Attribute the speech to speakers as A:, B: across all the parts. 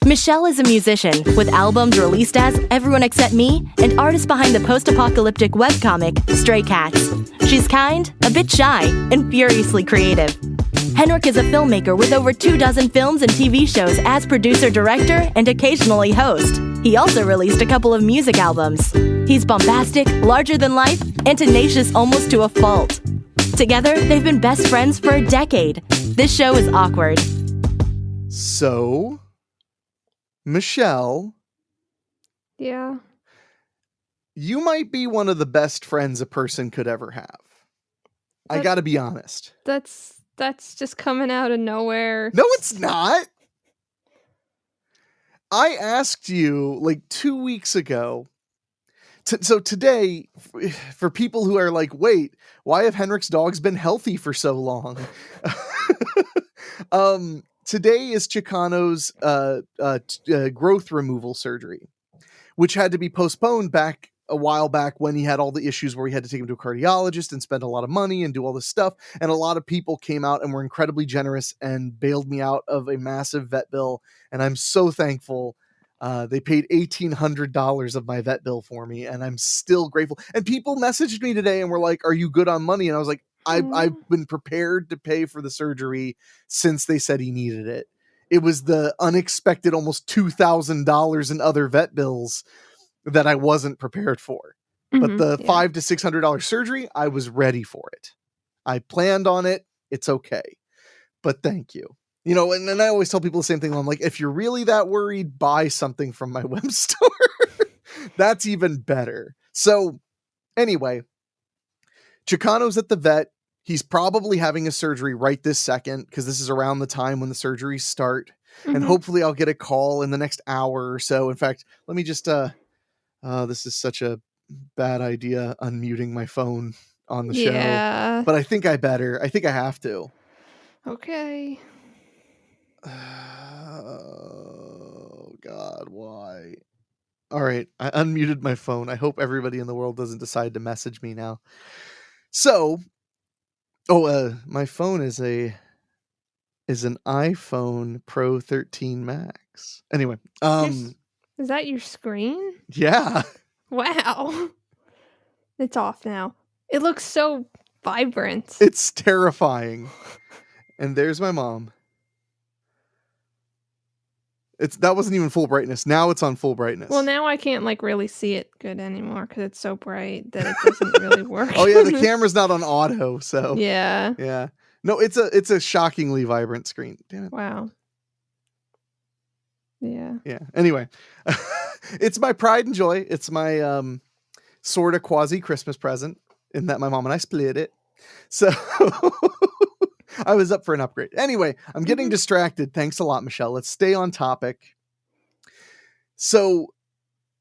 A: Michelle is a musician with albums released as Everyone Except Me and artist behind the post-apocalyptic webcomic Stray Cats. She's kind, a bit shy, and furiously creative. Henrique is a filmmaker with over 24 films and TV shows as producer, director, and occasionally host. He also released a couple of music albums. He's bombastic, larger than life, and tenacious almost to a fault. Together, they've been best friends for a decade. This show is awkward.
B: So, Michelle.
C: Yeah.
B: You might be one of the best friends a person could ever have. I gotta be honest.
C: That's just coming out of nowhere.
B: No, it's not. I asked you like 2 weeks ago. So today, for people who are like, wait, why have Henrik's dogs been healthy for so long? Today is Chicano's growth removal surgery, which had to be postponed back a while back when he had all the issues where he had to take him to a cardiologist and spend a lot of money and do all this stuff. And a lot of people came out and were incredibly generous and bailed me out of a massive vet bill. And I'm so thankful. They paid $1,800 of my vet bill for me, and I'm still grateful. And people messaged me today and were like, "Are you good on money?" And I was like, I've been prepared to pay for the surgery since they said he needed it. It was the unexpected almost $2,000 in other vet bills that I wasn't prepared for. But the $500 to $600 surgery, I was ready for it. I planned on it. It's okay. But thank you. You know, and I always tell people the same thing. I'm like, if you're really that worried, buy something from my web store. That's even better. So anyway, Chicano's at the vet. He's probably having a surgery right this second because this is around the time when the surgeries start. And hopefully I'll get a call in the next hour or so. In fact, let me just, this is such a bad idea, unmuting my phone on the show. But I think I better. I think I have to.
C: Okay.
B: Oh, God, why? All right, I unmuted my phone. I hope everybody in the world doesn't decide to message me now. So, my phone is an iPhone Pro 13 Max. Anyway,
C: is that your screen?
B: Yeah.
C: Wow. It's off now. It looks so vibrant.
B: It's terrifying. And there's my mom. That wasn't even full brightness. Now it's on full brightness.
C: Well, now I can't like really see it good anymore because it's so bright that it doesn't really work.
B: Oh yeah, the camera's not on auto, so
C: yeah.
B: No, it's a shockingly vibrant screen. Damn it.
C: Wow. Yeah.
B: Anyway, it's my pride and joy. It's my sort of quasi Christmas present in that my mom and I split it. So I was up for an upgrade. Anyway, I'm getting distracted. Thanks a lot, Michelle. Let's stay on topic. So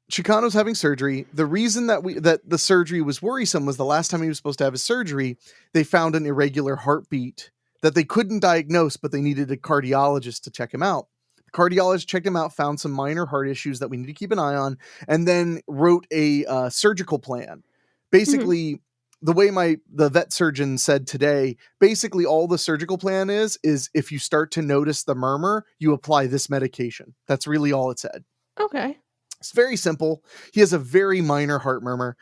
B: Chicano's having surgery. The reason that the surgery was worrisome was the last time he was supposed to have his surgery, they found an irregular heartbeat that they couldn't diagnose, but they needed a cardiologist to check him out. The cardiologist checked him out, found some minor heart issues that we need to keep an eye on, and then wrote a surgical plan. Basically, the way the vet surgeon said today, basically all the surgical plan is if you start to notice the murmur, you apply this medication. That's really all it said.
C: Okay.
B: It's very simple. He has a very minor heart murmur.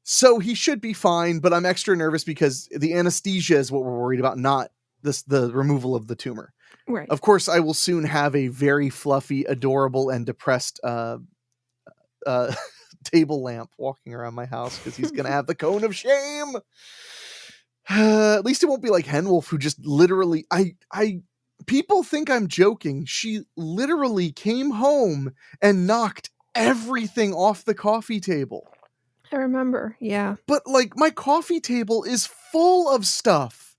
B: So he should be fine, but I'm extra nervous because the anesthesia is what we're worried about, not the removal of the tumor.
C: Right.
B: Of course, I will soon have a very fluffy, adorable, and depressed table lamp walking around my house because he's going to have the cone of shame. At least it won't be like Henwolf, who just literally, people think I'm joking. She literally came home and knocked everything off the coffee table.
C: I remember. Yeah.
B: But like my coffee table is full of stuff.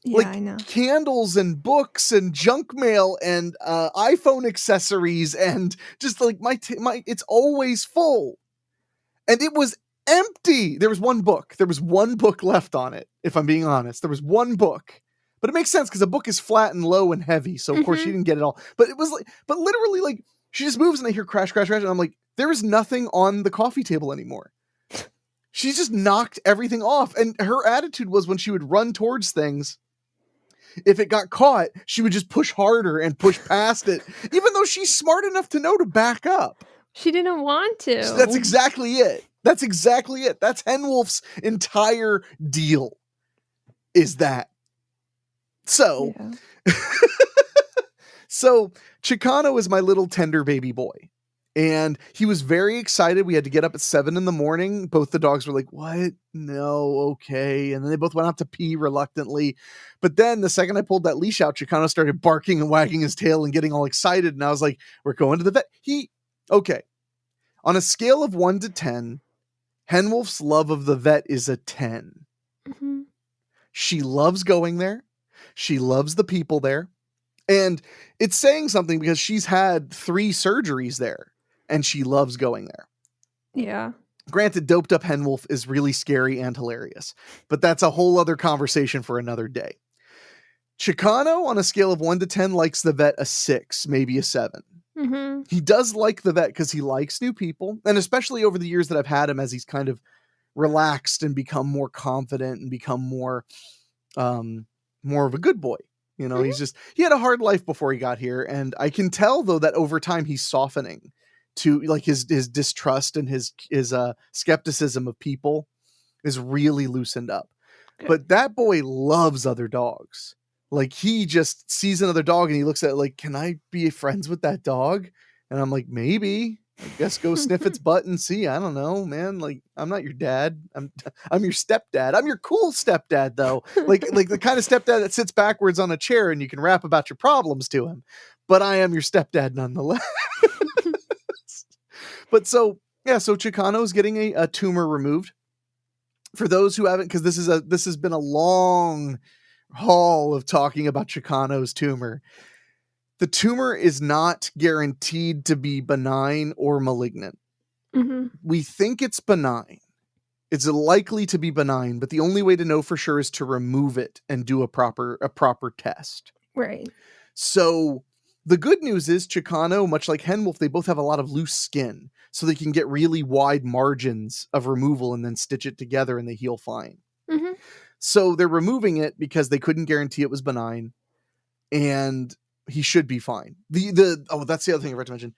C: Yeah,
B: like
C: I know.
B: Candles and books and junk mail and iPhone accessories and just like my it's always full. And it was empty. There was one book. There was one book left on it, if I'm being honest. There was one book. But it makes sense because a book is flat and low and heavy. So of course she didn't get it all. But it was like, but literally like she just moves and I hear crash, crash, crash. And I'm like, there is nothing on the coffee table anymore. She just knocked everything off. And her attitude was when she would run towards things, if it got caught, she would just push harder and push past it, even though she's smart enough to know to back up.
C: She didn't want to.
B: So that's exactly it. That's Henwolf's entire deal, is that. So,
C: Yeah.
B: so Chicano is my little tender baby boy. And he was very excited. We had to get up at 7 a.m. Both the dogs were like, what? No, okay. And then they both went out to pee reluctantly. But then the second I pulled that leash out, Chicano started barking and wagging his tail and getting all excited. And I was like, we're going to the vet. Okay. On a scale of 1 to 10, Henwolf's love of the vet is a 10.
C: Mm-hmm.
B: She loves going there. She loves the people there. And it's saying something because she's had 3 surgeries there and she loves going there.
C: Yeah.
B: Granted, doped up Henwolf is really scary and hilarious, but that's a whole other conversation for another day. Chicano, on a scale of 1 to 10, likes the vet a 6, maybe a 7.
C: Mm-hmm.
B: He does like the vet because he likes new people. And especially over the years that I've had him, as he's kind of relaxed and become more confident and become more of a good boy. You know,
C: Mm-hmm.
B: he had a hard life before he got here. And I can tell though that over time he's softening to like his distrust and his skepticism of people is really loosened up.
C: Good.
B: But that boy loves other dogs. Like he just sees another dog and he looks at it like, can I be friends with that dog? And I'm like, maybe. I guess go sniff its butt and see. I don't know, man. Like, I'm not your dad. I'm your stepdad. I'm your cool stepdad, though. like the kind of stepdad that sits backwards on a chair and you can rap about your problems to him. But I am your stepdad nonetheless. But so Chicano's getting a tumor removed. For those who haven't, because this has been a long haul of talking about Chicano's tumor. The tumor is not guaranteed to be benign or malignant.
C: Mm-hmm.
B: We think it's benign. It's likely to be benign, but the only way to know for sure is to remove it and do a proper test.
C: Right.
B: So the good news is Chicano, much like Henwolf, they both have a lot of loose skin, so they can get really wide margins of removal and then stitch it together and they heal fine.
C: Mm-hmm.
B: So they're removing it because they couldn't guarantee it was benign, and he should be fine. That's the other thing I forgot to mention.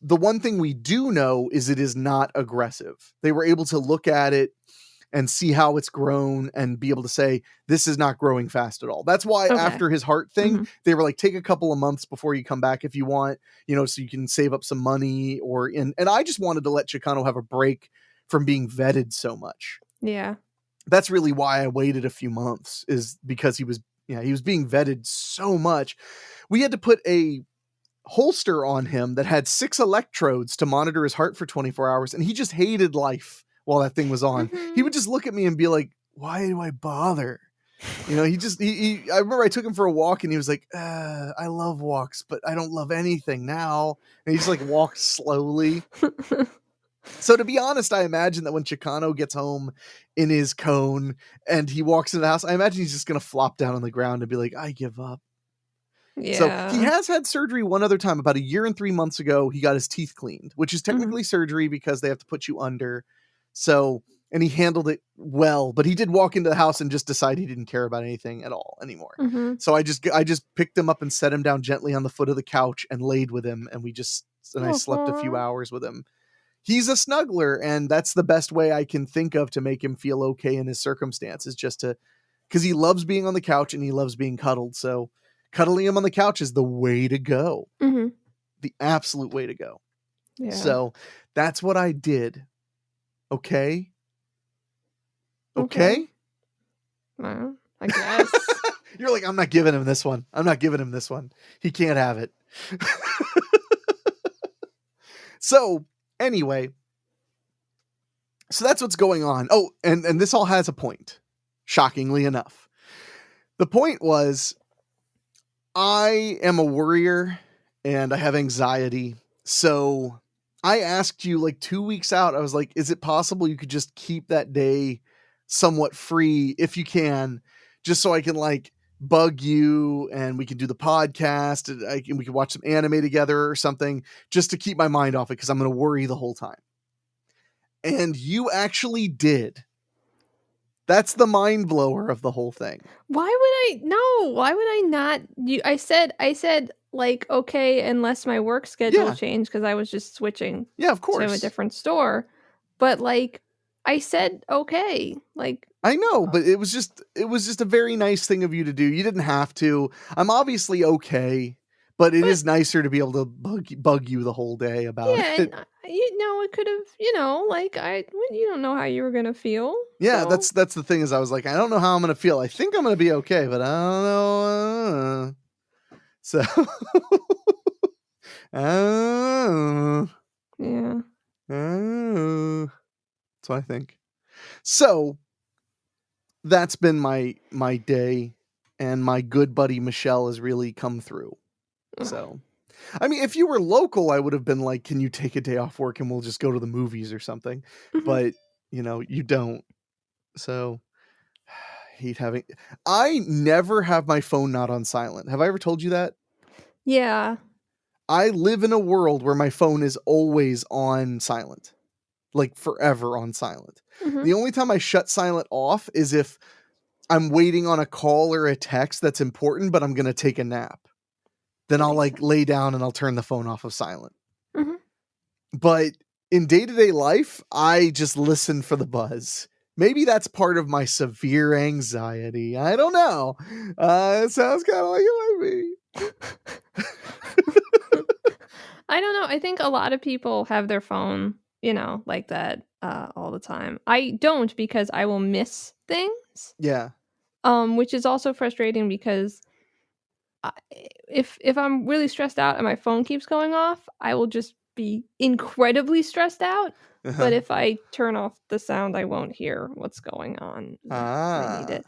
B: The one thing we do know is it is not aggressive. They were able to look at it and see how it's grown and be able to say, this is not growing fast at all. That's why after his heart thing, they were like, take a couple of months before you come back if you want, so you can save up some money and I just wanted to let Chicano have a break from being vetted so much.
C: Yeah.
B: That's really why I waited a few months, is because he was being vetted so much. We had to put a holster on him that had 6 electrodes to monitor his heart for 24 hours. And he just hated life while that thing was on.
C: Mm-hmm.
B: He would just look at me and be like, why do I bother? I remember I took him for a walk and he was like, I love walks, but I don't love anything now. And he just like walked slowly. So to be honest, I imagine that when Chicano gets home in his cone and he walks into the house, I imagine he's just going to flop down on the ground and be like, I give up.
C: Yeah.
B: So he has had surgery one other time. About 1 year and 3 months ago, he got his teeth cleaned, which is technically surgery because they have to put you under. So, and he handled it well, but he did walk into the house and just decide he didn't care about anything at all anymore.
C: Mm-hmm.
B: So I just picked him up and set him down gently on the foot of the couch and laid with him. And I slept a few hours with him. He's a snuggler, and that's the best way I can think of to make him feel okay in his circumstances, because he loves being on the couch and he loves being cuddled. So cuddling him on the couch is the way to go.
C: Mm-hmm.
B: The absolute way to go.
C: Yeah.
B: So that's what I did. Okay? Okay?
C: Well, I guess.
B: You're like, I'm not giving him this one. He can't have it. So anyway, so that's what's going on. Oh, and this all has a point, shockingly enough. The point was, I am a worrier and I have anxiety. So I asked you like 2 weeks out, I was like, is it possible you could just keep that day somewhat free if you can, just so I can like bug you and we can do the podcast and we can watch some anime together or something, just to keep my mind off it, because I'm going to worry the whole time. And you actually did. That's the mind blower of the whole thing.
C: Why would I not? I said like, okay, unless my work schedule
B: Yeah.
C: changed because I was just switching
B: Yeah, of
C: to a
B: course.
C: different store. But like, I said okay. Like,
B: I know, but it was just a very nice thing of you to do. You didn't have to. I'm obviously okay, but it is nicer to be able to bug you the whole day about
C: yeah,
B: it.
C: and it could have, like you don't know how you were gonna feel.
B: Yeah,
C: so.
B: that's the thing is I was like, I don't know how I'm gonna feel. I think I'm gonna be okay, but I don't know. So
C: Yeah.
B: that's what I think. So that's been my day, and my good buddy Michelle has really come through. So, I mean, if you were local, I would have been like, "Can you take a day off work and we'll just go to the movies or something?"
C: Mhm.
B: But you don't. So, hate having. I never have my phone not on silent. Have I ever told you that?
C: Yeah.
B: I live in a world where my phone is always on silent, like forever on silent.
C: Mhm.
B: The only time I shut silent off is if I'm waiting on a call or a text that's important, but I'm gonna take a nap. Then I'll
C: Makes
B: like
C: sense.
B: lay down and I'll turn the phone off of silent.
C: Mhm.
B: But in day-to-day life, I just listen for the buzz. Maybe that's part of my severe anxiety. I don't know. It sounds kind of like it might be.
C: I don't know. I think a lot of people have their phone, like that all the time. I don't because I will miss things.
B: Yeah.
C: Which is also frustrating because I, if I'm really stressed out and my phone keeps going off, I will just be incredibly stressed out. But if I turn off the sound, I won't hear what's going on. I need it.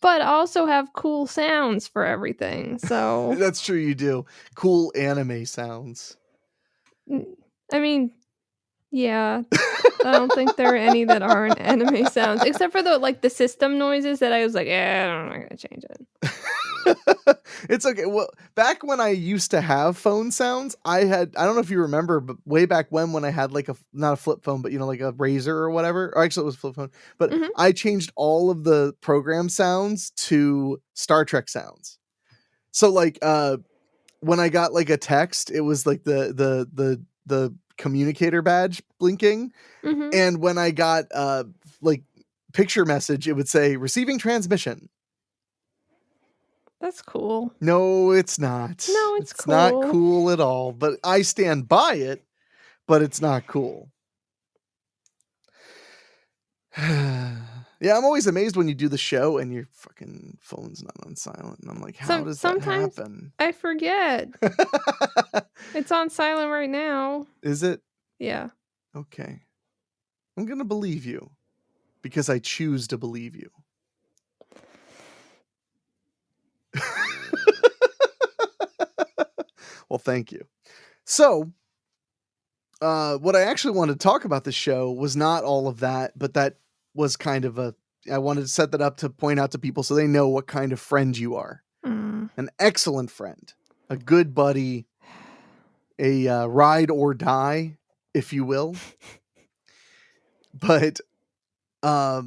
C: But I also have cool sounds for everything. So
B: That's true, you do. Cool anime sounds.
C: I mean, yeah. I don't think there are any that aren't anime sounds, except for the system noises that I was like, I'm not gonna change it.
B: It's okay. Well, back when I used to have phone sounds, I don't know if you remember, but way back when I had like not a flip phone, but like a Razor or whatever. Or actually, it was a flip phone. But
C: Mhm.
B: I changed all of the program sounds to Star Trek sounds. So like, when I got like a text, it was like the communicator badge blinking,
C: Mhm.
B: and when I got like picture message, it would say receiving transmission.
C: That's cool.
B: No, it's not.
C: No, it's
B: not
C: cool.
B: cool at all, but I stand by it, but it's not cool. Yeah, I'm always amazed when you do the show and your fucking phone's not on silent, and I'm like, how does that
C: Sometimes
B: happen?
C: I forget. It's on silent right now.
B: Is it?
C: Yeah.
B: Okay. I'm gonna believe you because I choose to believe you. Well, thank you. So, what I actually wanted to talk about this show was not all of that, but that was kind of I wanted to set that up to point out to people so they know what kind of friend you are.
C: Mm.
B: An excellent friend, a good buddy, a ride or die, if you will. But I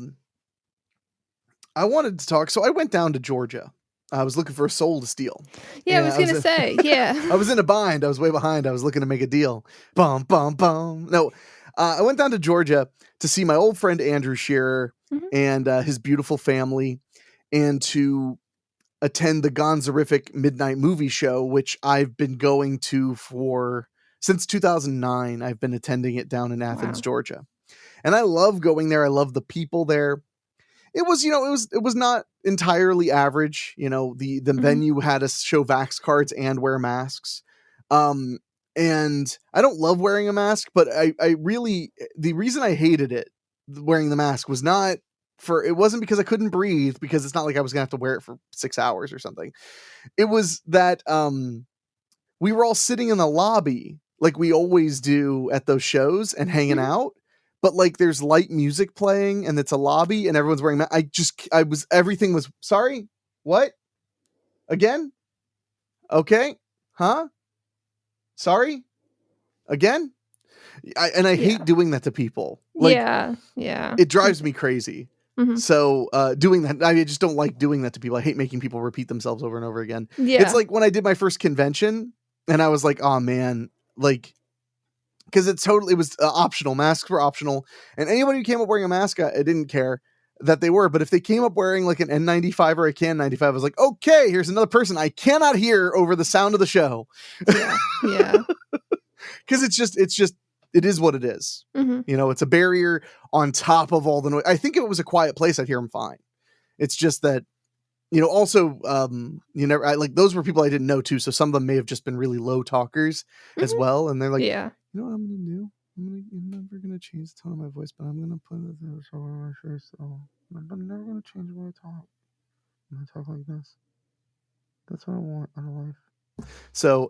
B: wanted to talk. So I went down to Georgia. I was looking for a soul to steal.
C: Yeah, I
B: And
C: was gonna say, yeah.
B: I was in a bind. I was way behind. I was looking to make a deal. Bum, bum, bum. No, I went down to Georgia to see my old friend Andrew Shearer
C: Mhm.
B: and his beautiful family, and to attend the Gonzorific Midnight Movie Show, which I've been going to since 2009. I've been attending it down in Athens,
C: Wow.
B: Georgia. And I love going there. I love the people there. It was, it was not entirely average. The
C: Mhm.
B: venue had us show Vax cards and wear masks. And I don't love wearing a mask, but I really, the reason I hated it, wearing the mask, was not it wasn't because I couldn't breathe, because it's not like I was gonna have to wear it for 6 hours or something. It was that, we were all sitting in the lobby like we always do at those shows and hanging
C: Mhm.
B: out. But like there's light music playing and it's a lobby and everyone's wearing everything was, sorry, what? Again? Okay. Huh? Sorry? Again? I
C: Yeah.
B: hate doing that to people. Like,
C: Yeah.
B: it drives me crazy. So doing that, I just don't like doing that to people. I hate making people repeat themselves over and over again.
C: Yeah.
B: It's like when I did my first convention and I was like, oh man, like, because it was optional. Masks were optional. And anybody who came up wearing a mask, I didn't care that they were. But if they came up wearing like an N95 or a KN95, I was like, okay, here's another person I cannot hear over the sound of the show.
C: Yeah.
B: Because it is what it is. You know, it's a barrier on top of all the noise. I think if it was a quiet place, I'd hear them fine. It's just that, you know, also, like those were people I didn't know too. So some of them may have just been really low talkers as well. And they're like,
C: yeah.
B: you know what I'm going to do? I'm never going to change the tone of my voice, but I'm going to put this over my face. So I'm never going to change the way I talk. I'm going to talk like this. That's what I want out of life. So,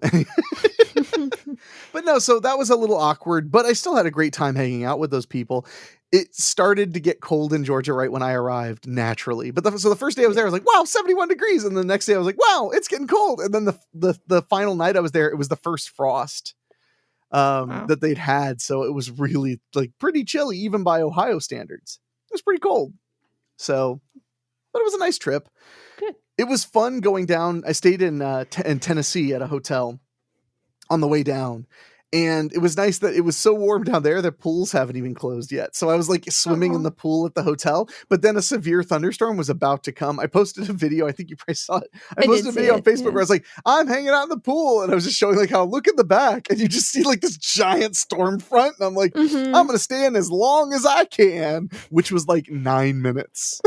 B: but no, so that was a little awkward, but I still had a great time hanging out with those people. It started to get cold in Georgia right when I arrived naturally. But so the first day I was there, I was like, wow, 71 degrees. And the next day I was like, wow, it's getting cold. And then the final night I was there, it was the first frost that they'd had. So it was really like pretty chilly, even by Ohio standards. It was pretty cold. So, but it was a nice trip.
C: Good.
B: It was fun going down. I stayed in Tennessee at a hotel on the way down. And it was nice that it was so warm down there that pools haven't even closed yet. So I was like swimming in the pool at the hotel, but then a severe thunderstorm was about to come. I posted a video. I think you probably saw it. I posted a video on Facebook where I was like, I'm hanging out in the pool. And I was just showing like how look in the back and you just see like this giant storm front. And I'm like, I'm going to stay in as long as I can, which was like 9 minutes.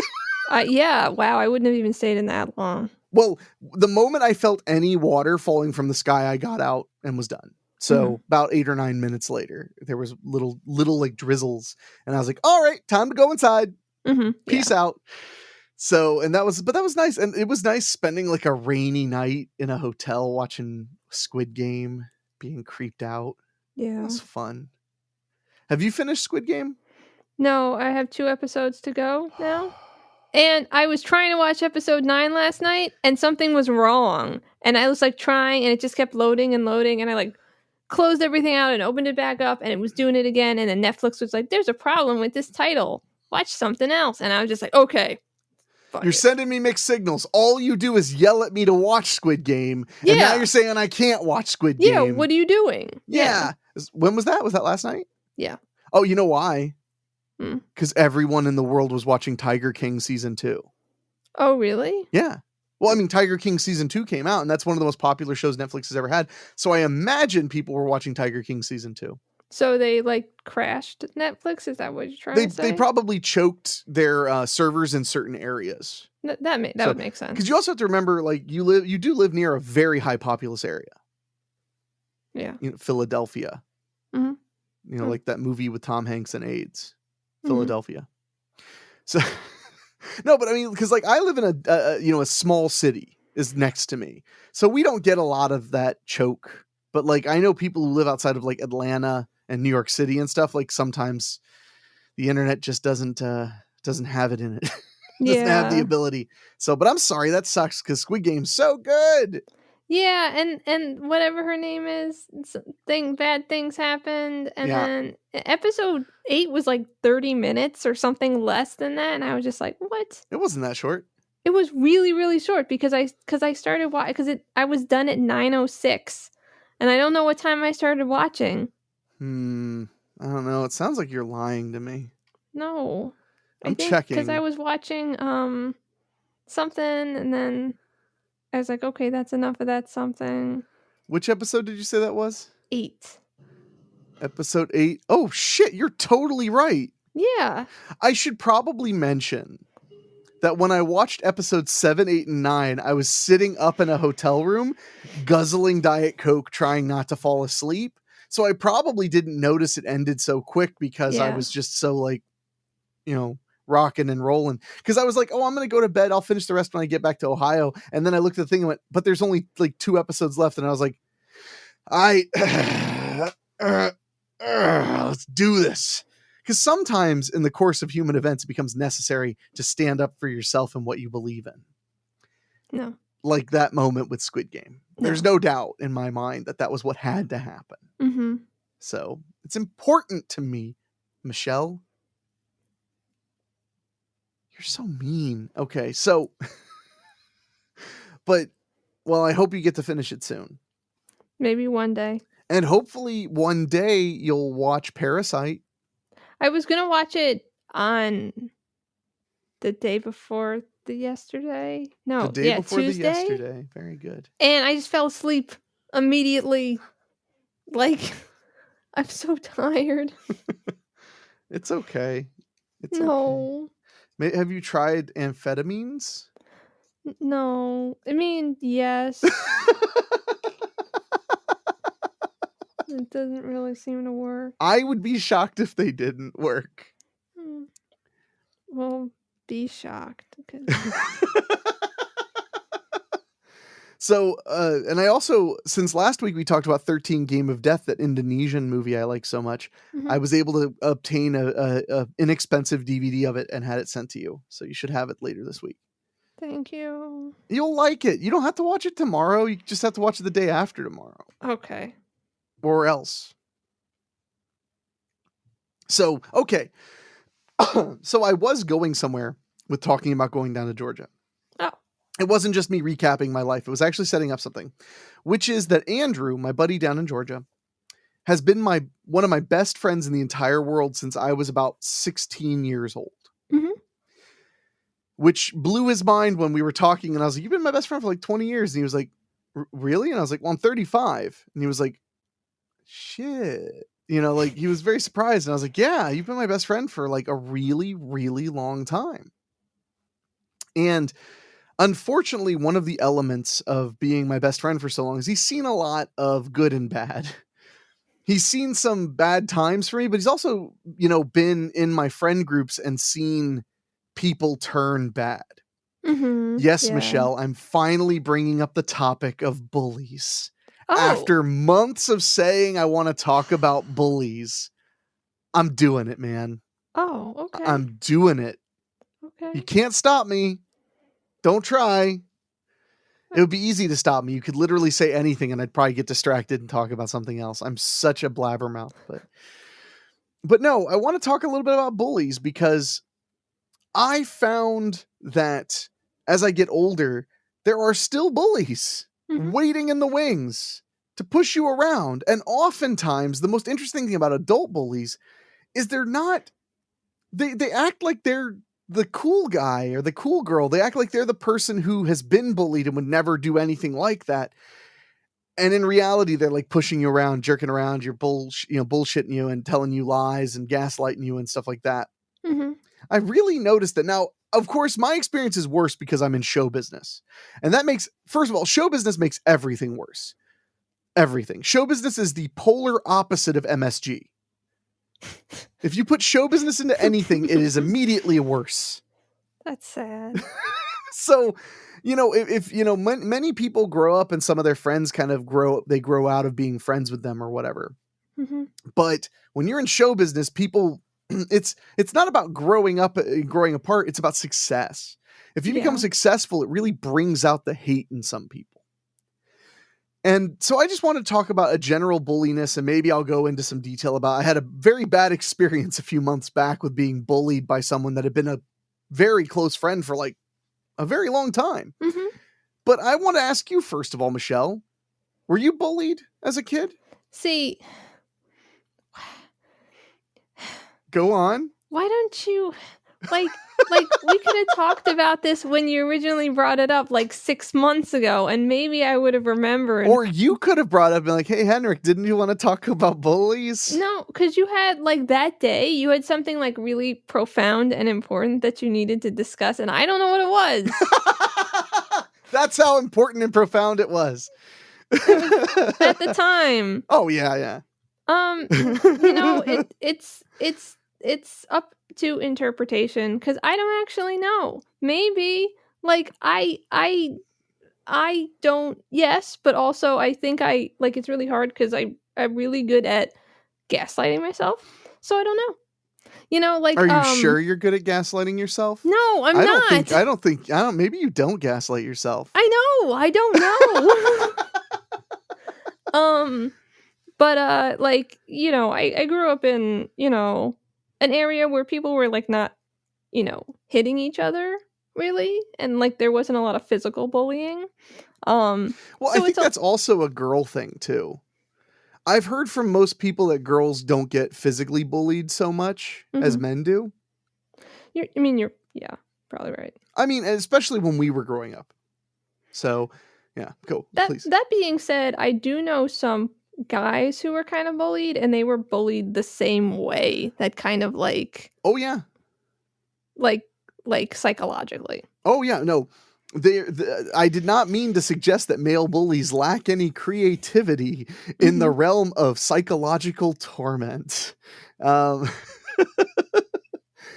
C: Yeah. Wow. I wouldn't have even stayed in that long.
B: Well, the moment I felt any water falling from the sky, I got out and was done. So about 8 or 9 minutes later, there was little like drizzles, and I was like, "All right, time to go inside. Peace out." So, that was nice, and it was nice spending like a rainy night in a hotel watching Squid Game, being creeped out.
C: Yeah,
B: it was fun. Have you finished Squid Game?
C: No, I have 2 episodes to go now. And I was trying to watch episode 9 last night, and something was wrong. And I was like trying, and it just kept loading and loading, and I like closed everything out and opened it back up, and it was doing it again. And then Netflix was like, "There's a problem with this title. Watch something else." And I was just like, "Okay."
B: You're sending me mixed signals. All you do is yell at me to watch Squid Game, and now you're saying I can't watch Squid Game.
C: Yeah, what are you doing?
B: Yeah. When was that? Was that last night?
C: Yeah.
B: Oh, you know why? Because everyone in the world was watching Tiger King season 2.
C: Oh, really?
B: Yeah. Well, I mean, Tiger King season 2 came out, and that's one of the most popular shows Netflix has ever had. So I imagine people were watching Tiger King season 2.
C: So they like crashed Netflix? Is that what you're trying to say?
B: They probably choked their servers in certain areas.
C: That would make sense.
B: Because you also have to remember, like, you do live near a very high populous area.
C: Yeah.
B: You know, Philadelphia. You know, like that movie with Tom Hanks and AIDS. Philadelphia. So, no, but I mean, because like I live in a small city is next to me. So we don't get a lot of that choke. But like I know people who live outside of like Atlanta and New York City and stuff, like sometimes the internet just doesn't have it in it. Doesn't have the ability. So, but I'm sorry, that sucks because Squid Game's so good.
C: Yeah, and whatever her name is, bad things happened, and then episode 8 was like 30 minutes or something less than that, and I was just like, what?
B: It wasn't that short.
C: It was really, really short because I started watching I was done at 9:06, and I don't know what time I started watching.
B: I don't know. It sounds like you're lying to me.
C: No,
B: I'm checking
C: because I was watching something, and then I was like, okay, that's enough of that something.
B: Which episode did you say that was?
C: 8.
B: Episode 8. Oh shit, you're totally right.
C: Yeah.
B: I should probably mention that when I watched episodes 7, 8, and 9, I was sitting up in a hotel room, guzzling Diet Coke, trying not to fall asleep. So I probably didn't notice it ended so quick because I was just so like, you know, rocking and rolling. Because I was like, oh, I'm going to go to bed. I'll finish the rest when I get back to Ohio. And then I looked at the thing and went, but there's only like 2 episodes left. And I was like, let's do this. Because sometimes in the course of human events, it becomes necessary to stand up for yourself and what you believe in.
C: No.
B: Like that moment with Squid Game.
C: No.
B: There's no doubt in my mind that was what had to happen.
C: Mm-hmm.
B: So it's important to me, Michelle. You're You're so mean. Okay, so, but, well, I hope you get to finish it soon.
C: Maybe one day.
B: And hopefully one day you'll watch Parasite.
C: I was gonna watch it on the day before the yesterday. No,
B: The day before
C: Tuesday.
B: the yesterday. Very good.
C: And I just fell asleep immediately. Like, I'm so tired.
B: It's okay. It's
C: No.
B: okay. Have you tried amphetamines?
C: No. I mean, yes. It doesn't really seem to work.
B: I would be shocked if they didn't work.
C: Well, be shocked.
B: So, and I also, since last week we talked about 13 Game of Death, that Indonesian movie I like so much, I was able to obtain a inexpensive DVD of it and had it sent to you. So you should have it later this week.
C: Thank you.
B: You'll like it. You don't have to watch it tomorrow. You just have to watch it the day after tomorrow.
C: Okay.
B: Or else. So, okay. So I was going somewhere with talking about going down to Georgia.
C: Oh.
B: It wasn't just me recapping my life. It was actually setting up something, which is that Andrew, my buddy down in Georgia, has been one of my best friends in the entire world since I was about 16 years old.
C: Mm-hmm.
B: Which blew his mind when we were talking, and I was like, "You've been my best friend for like 20 years." And he was like, "Really?" And I was like, "Well, I'm 35." And he was like, "Shit." Like, he was very surprised. And I was like, "Yeah, you've been my best friend for like a really, really long time." And unfortunately, one of the elements of being my best friend for so long is he's seen a lot of good and bad. He's seen some bad times for me, but he's also, been in my friend groups and seen people turn bad.
C: Mm-hmm.
B: Yes,
C: Yeah.
B: Michelle, I'm finally bringing up the topic of bullies.
C: Oh.
B: After months of saying I want to talk about bullies, I'm doing it, man.
C: Oh, okay.
B: I'm doing it.
C: Okay.
B: You can't stop me. Don't try. It would be easy to stop me. You could literally say anything and I'd probably get distracted and talk about something else. I'm such a blabbermouth, but no, I want to talk a little bit about bullies because I found that as I get older, there are still bullies waiting in the wings to push you around. And oftentimes the most interesting thing about adult bullies is they act like they're the cool guy or the cool girl. They act like they're the person who has been bullied and would never do anything like that. And in reality, they're like pushing you around, jerking around, bullshitting you and telling you lies and gaslighting you and stuff like that.
C: Mm-hmm.
B: I really noticed that. Now, of course, my experience is worse because I'm in show business. And that makes, first of all, show business makes everything worse. Everything. Show business is the polar opposite of MSG. If you put show business into anything, it is immediately worse.
C: That's sad.
B: So, if many people grow up and some of their friends kind of grow out of being friends with them or whatever.
C: Mm-hmm.
B: But when you're in show business, people, it's not about growing up, growing apart. It's about success. If you become successful, it really brings out the hate in some people. And so I just want to talk about a general bulliness, and maybe I'll go into some detail about, I had a very bad experience a few months back with being bullied by someone that had been a very close friend for like a very long time.
C: Mm-hmm.
B: But I want to ask you, first of all, Michelle, were you bullied as a kid?
C: See,
B: Go on.
C: why don't you, like we could have talked about this when you originally brought it up like 6 months ago, and maybe I would have remembered.
B: Or you could have brought up and been like, "Hey, Henrique, didn't you want to talk about bullies?"
C: No, because you had like that day, you had something like really profound and important that you needed to discuss, and I don't know what it was.
B: That's how important and profound it was.
C: At the time.
B: Oh yeah.
C: It's up to interpretation because I don't actually know. Maybe like I don't. Yes, but also I think it's really hard because I'm really good at gaslighting myself. So I don't know.
B: Are you sure you're good at gaslighting yourself?
C: No, I'm not.
B: I don't think. Maybe you don't gaslight yourself.
C: I know. I don't know. But I grew up in, an area where people were like not hitting each other really, and like there wasn't a lot of physical bullying.
B: Well, I think that's also a girl thing too. I've heard from most people that girls don't get physically bullied so much as men do.
C: You're probably right.
B: I mean, especially when we were growing up. So, yeah, go, please.
C: That being said, I do know some guys who were kind of bullied, and they were bullied the same way. That kind of like,
B: oh yeah,
C: like psychologically.
B: Oh yeah, no. I did not mean to suggest that male bullies lack any creativity in the realm of psychological torment.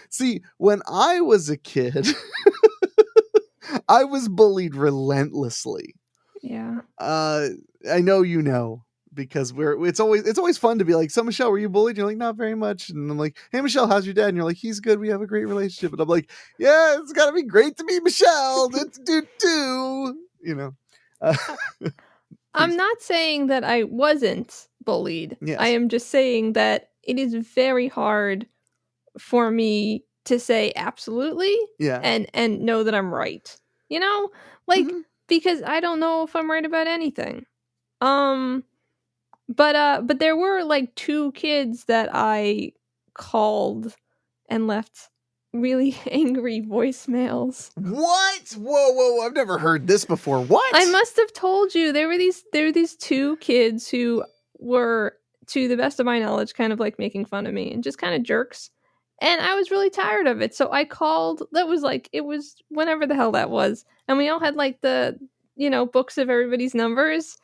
B: See, when I was a kid, I was bullied relentlessly.
C: Yeah.
B: I know you know, because it's always fun to be like, so Michelle, were you bullied? And you're like, not very much. And I'm like, hey Michelle, how's your dad? And you're like, he's good, we have a great relationship. And I'm like, yeah, it's gotta be great to be Michelle.
C: I'm not saying that I wasn't bullied.
B: Yes.
C: I am just saying that it is very hard for me to say absolutely and know that I'm right. Because I don't know if I'm right about anything. But there were like 2 kids that I called and left really angry voicemails.
B: What? Whoa, I've never heard this before. What?
C: I must have told you. There were these 2 kids who were, to the best of my knowledge, kind of like making fun of me and just kind of jerks. And I was really tired of it. So I called. It was whenever the hell that was. And we all had like the, books of everybody's numbers.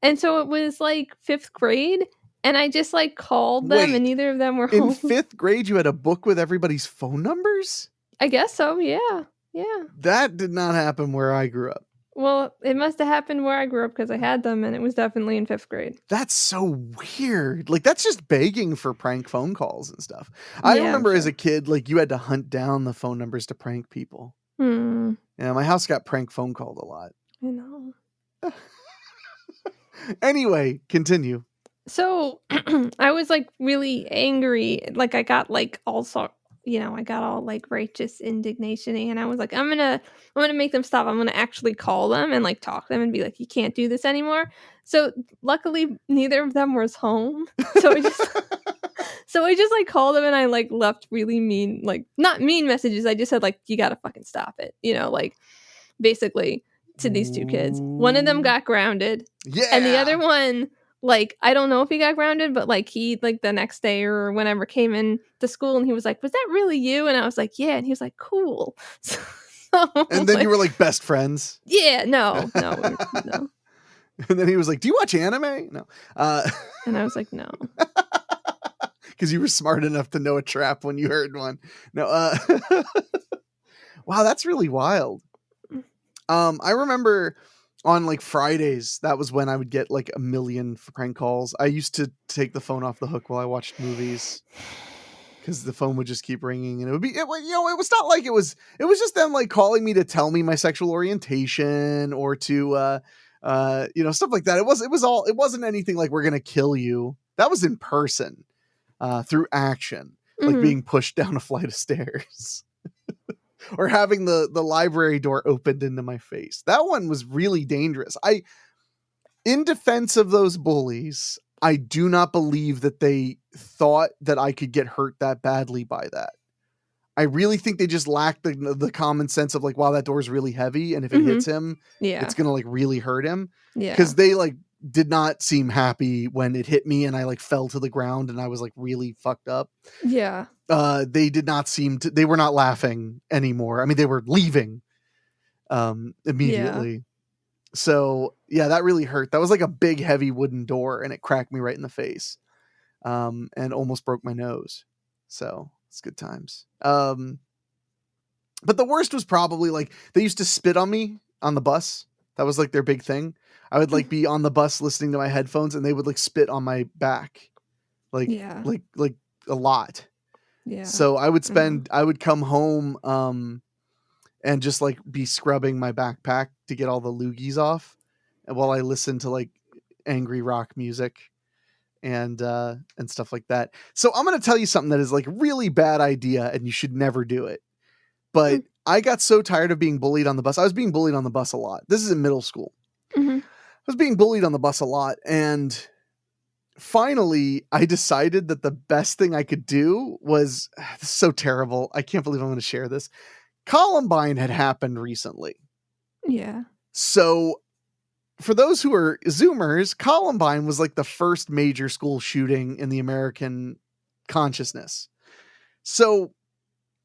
C: And so it was like 5th grade. And I just like called them, and neither of them were home.
B: In 5th grade, you had a book with everybody's phone numbers?
C: I guess so, yeah. Yeah.
B: That did not happen where I grew up.
C: Well, it must have happened where I grew up because I had them, and it was definitely in 5th grade.
B: That's so weird. Like, that's just begging for prank phone calls and stuff. I remember as a kid, like, you had to hunt down the phone numbers to prank people. Yeah, my house got prank phone called a lot.
C: I know.
B: Anyway, continue.
C: So I was like really angry. Like I got like I got all like righteous indignation, and I was like, I'm gonna make them stop. I'm gonna actually call them and like talk to them and be like, you can't do this anymore. So luckily neither of them was home. So I just like called them, and I like left really mean, like not mean messages. I just said like, you gotta fucking stop it. Like basically to these 2 kids. One of them got grounded.
B: Yeah.
C: And the other one, like, I don't know if he got grounded, but like he like the next day or whenever came in to school, and he was like, was that really you? And I was like, yeah. And he was like, cool.
B: And then you were like best friends?
C: Yeah, no.
B: And then he was like, do you watch anime? No.
C: And I was like, no.
B: Because you were smart enough to know a trap when you heard one. No. Wow, that's really wild. I remember on like Fridays, that was when I would get like a million prank calls. I used to take the phone off the hook while I watched movies, because the phone would just keep ringing, and it was not like it was just them like calling me to tell me my sexual orientation or to stuff like that. It wasn't anything like, we're gonna kill you. That was in person, through action, like being pushed down a flight of stairs. Or having the library door opened into my face. That one was really dangerous. In defense of those bullies, I do not believe that they thought that I could get hurt that badly by that. I really think they just lacked the common sense of like, wow, that door is really heavy, and if it hits him, it's gonna like really hurt him. Yeah. Because they like did not seem happy when it hit me and I like fell to the ground and I was like really fucked up.
C: Yeah.
B: They did not they were not laughing anymore. I mean, they were leaving immediately. Yeah. So yeah, that really hurt. That was like a big, heavy wooden door, and it cracked me right in the face, and almost broke my nose. So it's good times. But the worst was probably like, they used to spit on me on the bus. That was like their big thing. I would like be on the bus listening to my headphones, and they would like spit on my back, like a lot. Yeah. So I would come home, and just like be scrubbing my backpack to get all the loogies off, and while I listened to like angry rock music and stuff like that. So I'm going to tell you something that is like really bad idea, and you should never do it. But I got so tired of being bullied on the bus. I was being bullied on the bus a lot. This is in middle school.
C: Mm-hmm.
B: I was being bullied on the bus a lot. And finally, I decided that the best thing I could do was, this is so terrible. I can't believe I'm going to share this. Columbine had happened recently.
C: Yeah.
B: So for those who are Zoomers, Columbine was like the first major school shooting in the American consciousness. So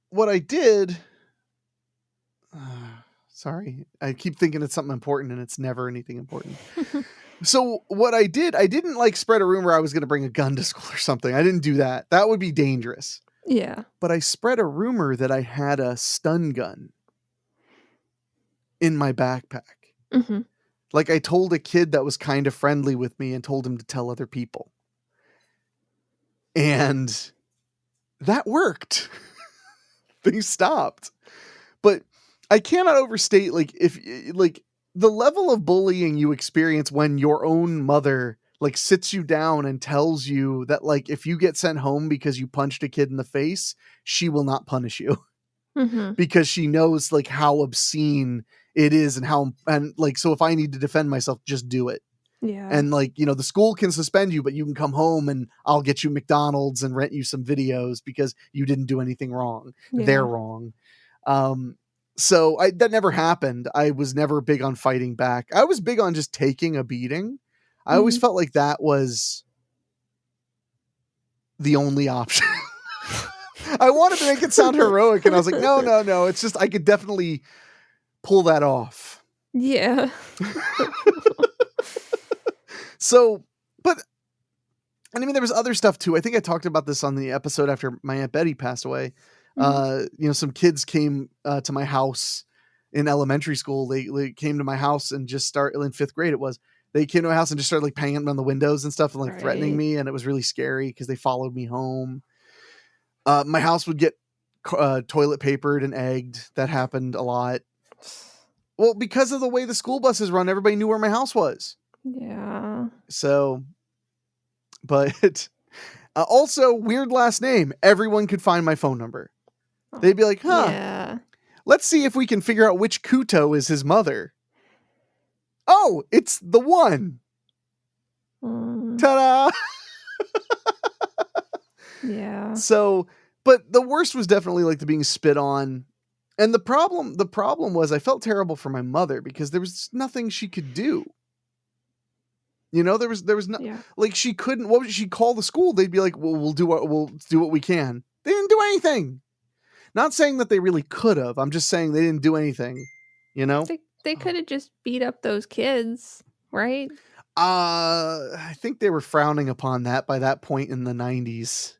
B: what I did, sorry, I keep thinking it's something important and it's never anything important. So what I did, I didn't like spread a rumor I was going to bring a gun to school or something. I didn't do that. That would be dangerous.
C: Yeah.
B: But I spread a rumor that I had a stun gun in my backpack.
C: Mm-hmm.
B: Like I told a kid that was kind of friendly with me and told him to tell other people. And that worked. They stopped. But I cannot overstate if the level of bullying you experience when your own mother like sits you down and tells you that like if you get sent home because you punched a kid in the face, she will not punish you.
C: Mm-hmm.
B: Because she knows like how obscene it is and like, so if I need to defend myself, just do it.
C: Yeah.
B: And like, the school can suspend you, but you can come home and I'll get you McDonald's and rent you some videos because you didn't do anything wrong.
C: Yeah.
B: They're wrong. So that never happened. I was never big on fighting back. I was big on just taking a beating. I always felt like that was the only option. I wanted to make it sound heroic, and I was like, no. It's just I could definitely pull that off.
C: Yeah.
B: So, but I mean, there was other stuff too. I think I talked about this on the episode after my Aunt Betty passed away. Some kids came to my house in elementary school. They came to my house and just started in 5th grade. It was, they came to my house and just started like banging on the windows and stuff and like threatening me. And it was really scary because they followed me home. My house would get toilet papered and egged. That happened a lot. Well, because of the way the school buses run, everybody knew where my house was.
C: Yeah.
B: So, but also weird last name. Everyone could find my phone number. They'd be like,
C: Yeah.
B: let's see if we can figure out which Kuto is his mother. Oh, it's the one. Ta-da!
C: Yeah.
B: So, but the worst was definitely like the being spit on. And the problem was I felt terrible for my mother because there was nothing she could do. There was no, like she couldn't, what would she call the school? They'd be like, well, we'll do what we can. They didn't do anything. Not saying that they really could have. I'm just saying they didn't do anything,
C: They could have just beat up those kids, right?
B: I think they were frowning upon that by that point in the 90s.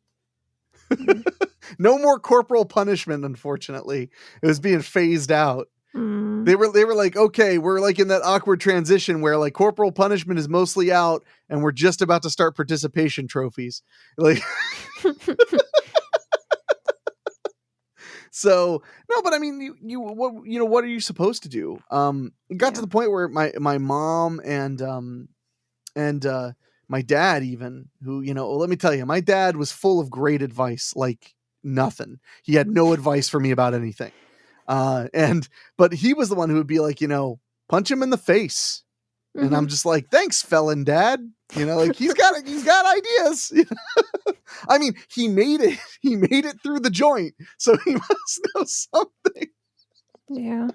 B: No more corporal punishment, unfortunately. It was being phased out. They were like, okay, we're like in that awkward transition where like corporal punishment is mostly out and we're just about to start participation trophies. Like So no, but I mean, what are you supposed to do? It got to the point where my mom and my dad even, who, let me tell you, my dad was full of great advice, like nothing. He had no advice for me about anything. But he was the one who would be like, punch him in the face. Mm-hmm. And I'm just like, thanks, felon dad. Like he's got ideas. I mean, he made it through the joint, so he must know something.
C: Yeah.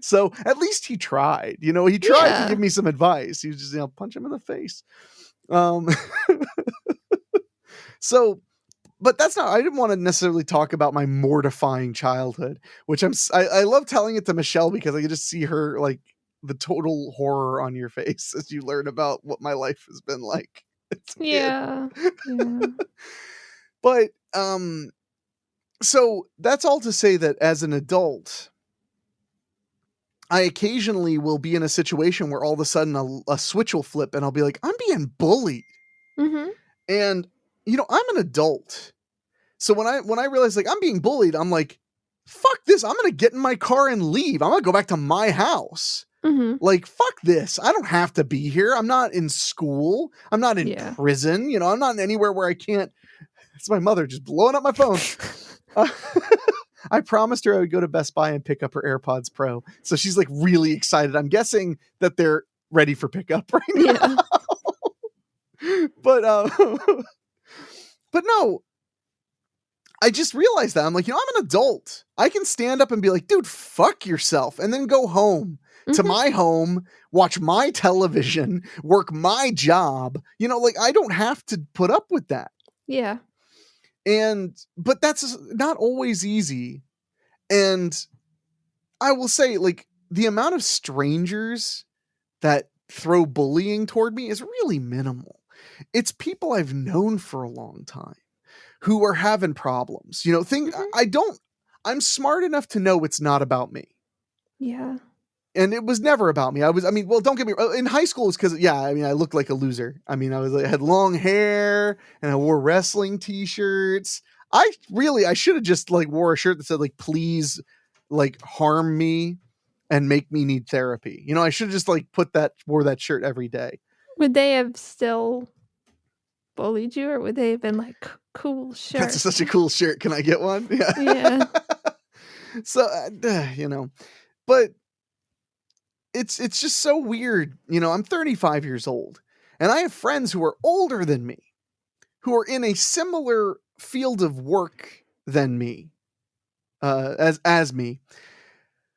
B: So at least he tried. He tried to give me some advice. He was just, punch him in the face. So, but that's not, I didn't want to necessarily talk about my mortifying childhood, which I love telling it to Michelle because I can just see her like the total horror on your face as you learn about what my life has been like.
C: Yeah.
B: But, so that's all to say that as an adult, I occasionally will be in a situation where all of a sudden a switch will flip and I'll be like, I'm being bullied.
C: Mm-hmm.
B: And, I'm an adult. So when I realize like I'm being bullied, I'm like, fuck this. I'm going to get in my car and leave. I'm going to go back to my house.
C: Mm-hmm.
B: Like, fuck this. I don't have to be here. I'm not in school. I'm not in prison. I'm not in anywhere where I can't. It's my mother just blowing up my phone. I promised her I would go to Best Buy and pick up her AirPods Pro. So she's like really excited. I'm guessing that they're ready for pickup right now.
C: Yeah.
B: But no, I just realized that. I'm like, I'm an adult. I can stand up and be like, dude, fuck yourself. And then go home to my home, watch my television, work my job. Like I don't have to put up with that.
C: Yeah.
B: But that's not always easy. And I will say, like, the amount of strangers that throw bullying toward me is really minimal. It's people I've known for a long time who are having problems. I'm smart enough to know it's not about me.
C: Yeah.
B: And it was never about me. Don't get me wrong. In high school, it's because, I looked like a loser. I had long hair and I wore wrestling t-shirts. I should have just like wore a shirt that said like, please like harm me and make me need therapy. I should have just like wore that shirt every day.
C: Would they have still bullied you, or would they have been like, cool shirt?
B: That's such a cool shirt. Can I get one? Yeah.
C: Yeah.
B: So, but it's just so weird. I'm 35 years old and I have friends who are older than me, who are in a similar field of work than me, as me,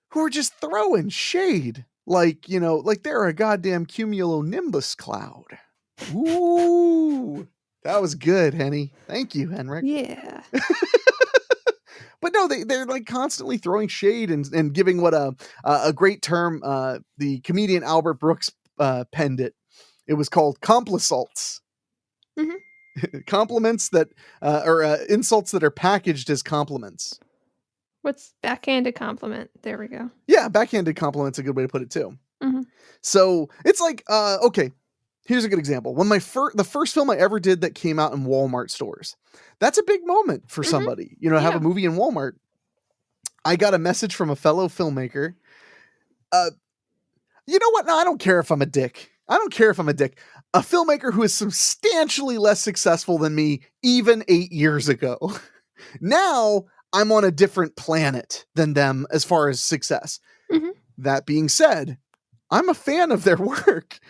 B: who are just throwing shade. Like they're a goddamn cumulonimbus cloud. Ooh, that was good, Henny. Thank you, Henrique.
C: Yeah.
B: But no, they're like constantly throwing shade and giving what a great term the comedian Albert Brooks penned it. It was called complisalts. Compliments that or insults that are packaged as compliments.
C: What's backhanded compliment? There we go.
B: Yeah, backhanded compliment's a good way to put it too. So it's like, okay, here's a good example. When the first film I ever did that came out in Walmart stores, that's a big moment for somebody, have a movie in Walmart. I got a message from a fellow filmmaker. You know what? No, I don't care if I'm a dick. A filmmaker who is substantially less successful than me even 8 years ago. Now I'm on a different planet than them as far as success. That being said, I'm a fan of their work.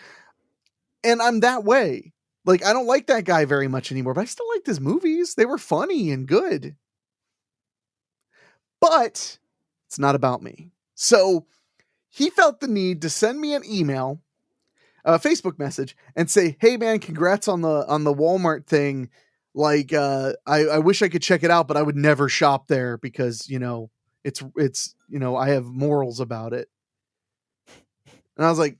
B: And I'm that way. Like, I don't like that guy very much anymore, but I still liked his movies. They were funny and good. But it's not about me. So he felt the need to send me an email, a Facebook message, and say, hey man, congrats on the Walmart thing. Like, I wish I could check it out, but I would never shop there because, it's I have morals about it. And I was like,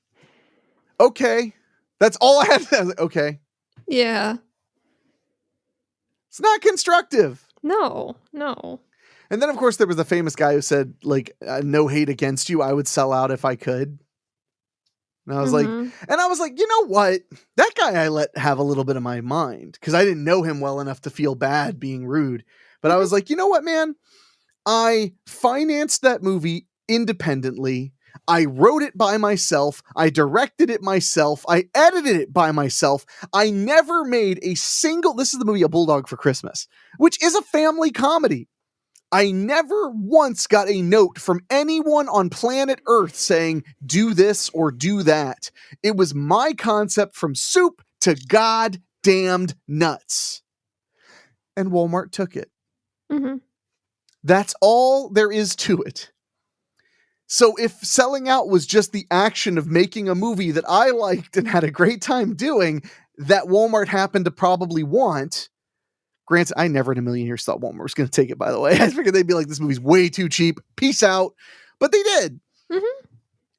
B: okay. That's all I had to say. I was like, okay.
C: Yeah.
B: It's not constructive.
C: No.
B: And then, of course, there was the famous guy who said, like, no hate against you. I would sell out if I could. And I was like, you know what? That guy I let have a little bit of my mind because I didn't know him well enough to feel bad being rude. But I was like, you know what, man? I financed that movie independently. I wrote it by myself. I directed it myself. I edited it by myself. I never made this is the movie A Bulldog for Christmas, which is a family comedy. I never once got a note from anyone on planet Earth saying, do this or do that. It was my concept from soup to goddamned nuts. And Walmart took it. That's all there is to it. So if selling out was just the action of making a movie that I liked and had a great time doing that Walmart happened to probably want, granted, I never in a million years thought Walmart was going to take it, by the way. I figured they'd be like, this movie's way too cheap. Peace out. But they did.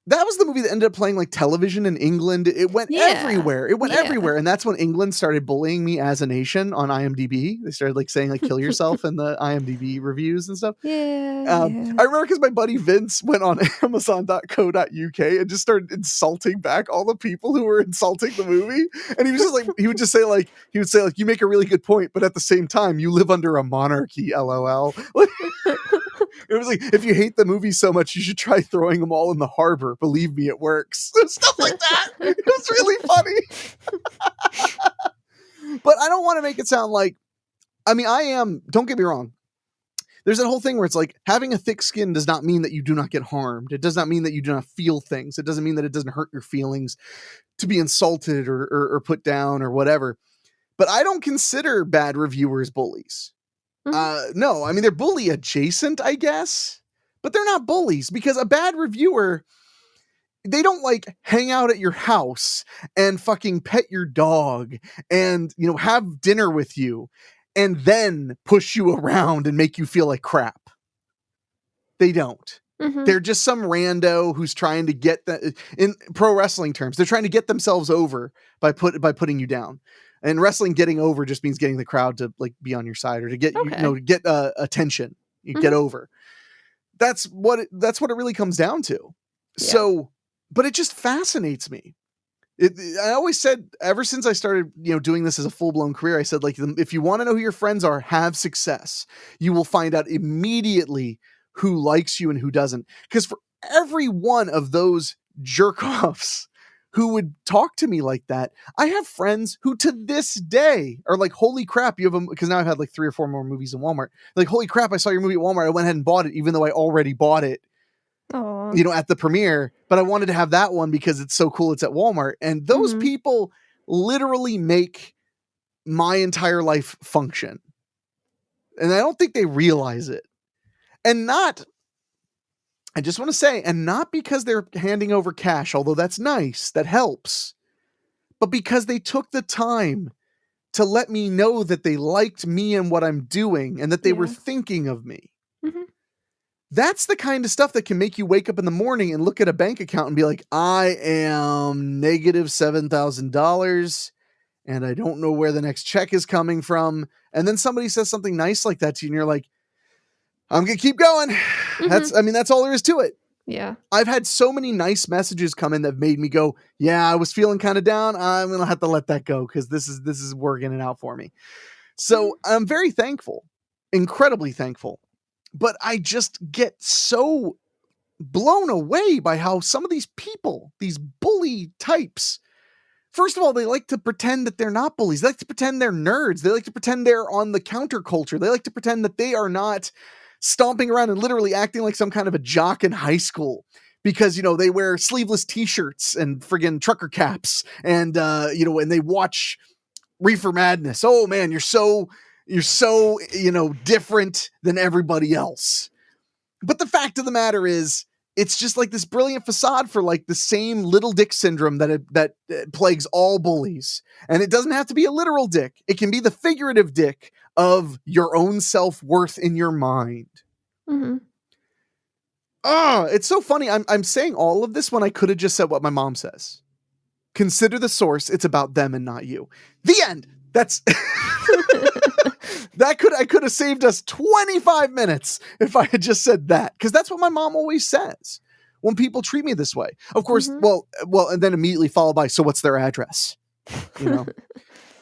B: That was the movie that ended up playing like television in England. It went everywhere. Everywhere. And that's when England started bullying me as a nation on IMDb. They started like saying like kill yourself in the IMDb reviews and stuff. I remember because my buddy Vince went on Amazon.co.uk and just started insulting back all the people who were insulting the movie. And he was just like, he would say like, you make a really good point, but at the same time, you live under a monarchy, LOL. It was like, if you hate the movie so much, you should try throwing them all in the harbor. Believe me, it works. Stuff like that. It was really funny. But I don't want to make it sound like, don't get me wrong. there's that whole thing where it's like having a thick skin does not mean that you do not get harmed. It does not mean that you do not feel things. It doesn't mean that it doesn't hurt your feelings to be insulted or put down or whatever. But I don't consider bad reviewers bullies. No, I mean, they're bully adjacent, I guess, but they're not bullies, because a bad reviewer, they don't like hang out at your house and fucking pet your dog and, you know, have dinner with you and then push you around and make you feel like crap. They don't. They're just some rando who's trying to get in pro wrestling terms, they're trying to get themselves over by putting you down. And wrestling getting over just means getting the crowd to like be on your side or to get, get attention, you get over. That's what it really comes down to. Yeah. So, but it just fascinates me. I always said, ever since I started, doing this as a full-blown career, I said, like, if you want to know who your friends are, have success. You will find out immediately who likes you and who doesn't. Because for every one of those jerk-offs who would talk to me like that, I have friends who to this day are like, holy crap, you have them, because now I've had like 3 or 4 more movies in Walmart. Like, holy crap, I saw your movie at Walmart. I went ahead and bought it, even though I already bought it. Aww. At the premiere, but I wanted to have that one because it's so cool. It's at Walmart. And those people literally make my entire life function. And I don't think they realize it. And not, I just want to say, and not because they're handing over cash, although that's nice, that helps, but because they took the time to let me know that they liked me and what I'm doing and that they were thinking of me. That's the kind of stuff that can make you wake up in the morning and look at a bank account and be like, I am negative $7,000 and I don't know where the next check is coming from. And then somebody says something nice like that to you and you're like, I'm going to keep going. That's all there is to it.
C: Yeah.
B: I've had so many nice messages come in that made me go, yeah, I was feeling kind of down. I'm going to have to let that go because this is working it out for me. So I'm very thankful, incredibly thankful. But I just get so blown away by how some of these people, these bully types, first of all, they like to pretend that they're not bullies. They like to pretend they're nerds. They like to pretend they're on the counterculture. They like to pretend that they are not stomping around and literally acting like some kind of a jock in high school because, they wear sleeveless t-shirts and friggin' trucker caps and, and they watch Reefer Madness. Oh man, you're so different than everybody else. But the fact of the matter is, it's just like this brilliant facade for like the same little dick syndrome that plagues all bullies. And it doesn't have to be a literal dick. It can be the figurative dick of your own self-worth in your mind. It's so funny. I'm saying all of this when I could have just said what my mom says. Consider the source. It's about them and not you. The end. That's I could have saved us 25 minutes if I had just said that, because that's what my mom always says when people treat me this way. Of course, well, and then immediately followed by, so what's their address?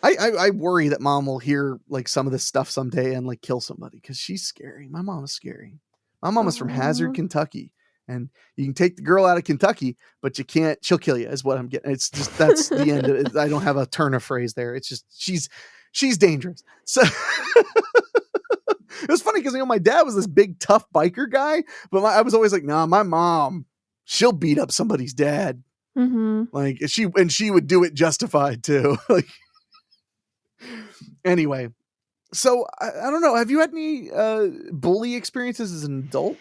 B: I worry that mom will hear like some of this stuff someday and like kill somebody because she's scary. My mom is scary. My mom is from Hazard, Kentucky. And you can take the girl out of Kentucky, but you can't, she'll kill you is what I'm getting. It's just, that's the end of it. I don't have a turn of phrase there. It's just, she's dangerous. So it was funny because, my dad was this big, tough biker guy, but I was always like, nah, my mom, she'll beat up somebody's dad. Like she would do it justified too. Like, anyway, so I don't know. Have you had any bully experiences as an adult?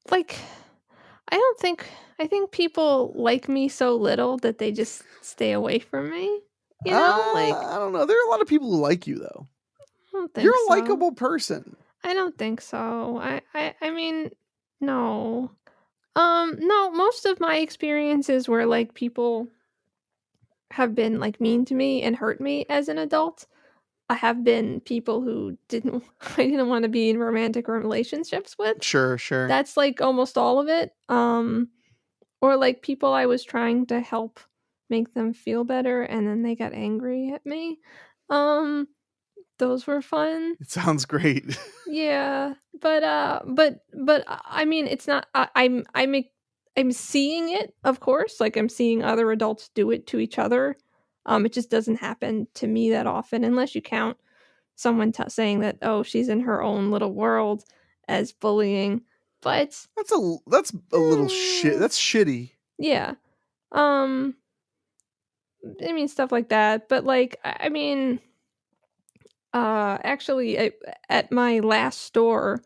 C: Like, I think people like me so little that they just stay away from me.
B: I don't know. There are a lot of people who like you though.
C: I don't think
B: you're a
C: so.
B: likable person.
C: I don't think so. I mean, no. No, most of my experiences where like people have been like mean to me and hurt me as an adult, I have been people who I didn't want to be in romantic relationships with.
B: Sure.
C: That's like almost all of it. Or like people I was trying to help make them feel better and then they got angry at me. Those were fun.
B: It sounds great.
C: Yeah. But I mean, it's not, I'm seeing it, of course. Like I'm seeing other adults do it to each other It just doesn't happen to me that often, unless you count someone saying that, oh, she's in her own little world as bullying. But
B: that's a little shit. That's shitty.
C: Yeah. I mean, stuff like that. But like, I mean, actually, at my last store,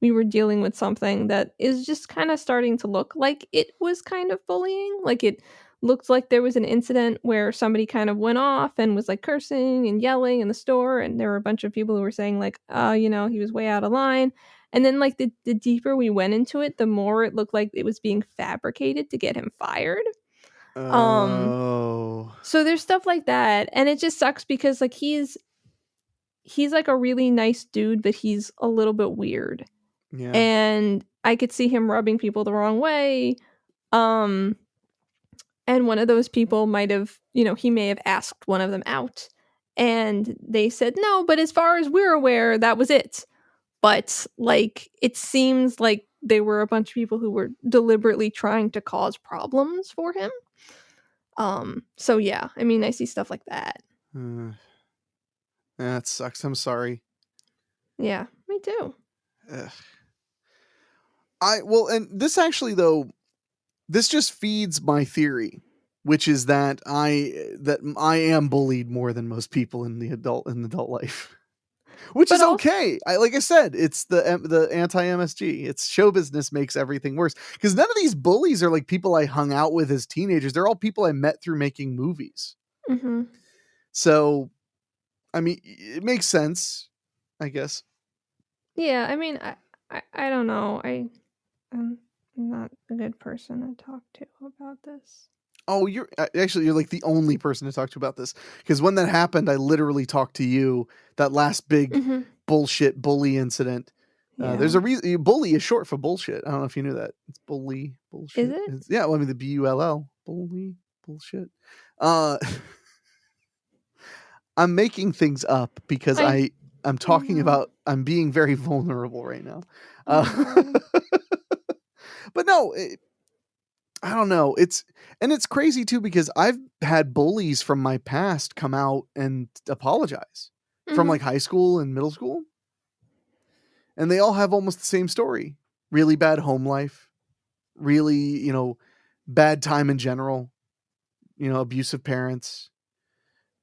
C: we were dealing with something that is just kind of starting to look like it was kind of bullying. Like, it looked like there was an incident where somebody kind of went off and was like cursing and yelling in the store, and there were a bunch of people who were saying like, he was way out of line. And then like the deeper we went into it, the more it looked like it was being fabricated to get him fired.
B: Oh.
C: So there's stuff like that, and it just sucks because like he's like a really nice dude, but he's a little bit weird.
B: Yeah.
C: And I could see him rubbing people the wrong way. And one of those people might have, he may have asked one of them out, and they said no, but as far as we're aware, that was it. But like, it seems like they were a bunch of people who were deliberately trying to cause problems for him. So yeah, I mean, I see stuff like that.
B: That sucks. I'm sorry.
C: Yeah, me too.
B: Ugh. And this actually, though, this just feeds my theory, which is that I am bullied more than most people in adult life. Which is okay. Like I said, it's the anti-MSG. It's show business makes everything worse. Because none of these bullies are like people I hung out with as teenagers. They're all people I met through making movies.
C: Mm-hmm.
B: So, I mean, it makes sense, I guess.
C: Yeah, I mean, I don't know. I'm not a good person to talk to about this.
B: Oh, you're like the only person to talk to about this. Because when that happened, I literally talked to you. That last big bullshit bully incident.
C: Yeah.
B: There's a reason. Bully is short for bullshit. I don't know if you knew that. It's bully bullshit.
C: Is it?
B: Yeah. Well, I mean the BULL. Bully bullshit. I'm making things up because I'm talking about. I'm being very vulnerable right now. But no. I don't know. It's crazy too because I've had bullies from my past come out and apologize from like high school and middle school. And they all have almost the same story. Really bad home life, really, bad time in general, abusive parents.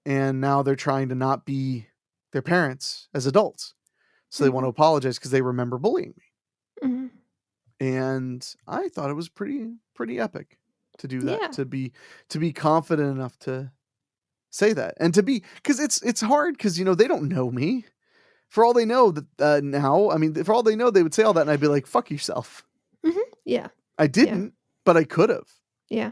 B: And now they're trying to not be their parents as adults. So they want to apologize because they remember bullying me.
C: Mm-hmm.
B: And I thought it was pretty epic to do that,
C: Yeah.
B: to be confident enough to say that, and to be, because it's hard because they don't know me. For all they know that now, I mean, for all they know, they would say all that, and I'd be like, "Fuck yourself."
C: Mm-hmm. Yeah,
B: I didn't, but I could have.
C: Yeah,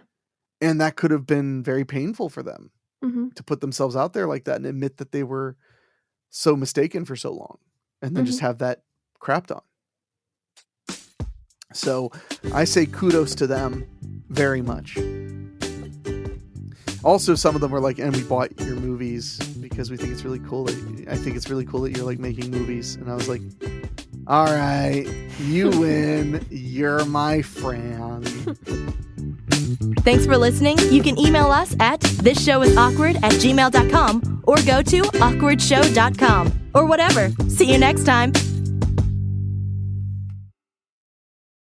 B: and that could have been very painful for them to put themselves out there like that and admit that they were so mistaken for so long, and then just have that crapped on. So I say kudos to them very much. Also, some of them were like, and we bought your movies because we think it's really cool. I think it's really cool that you're like making movies. And I was like, all right, you win. You're my friend.
A: Thanks for listening. You can email us at thisshowIsAwkward@gmail.com or go to awkwardshow.com or whatever. See you next time.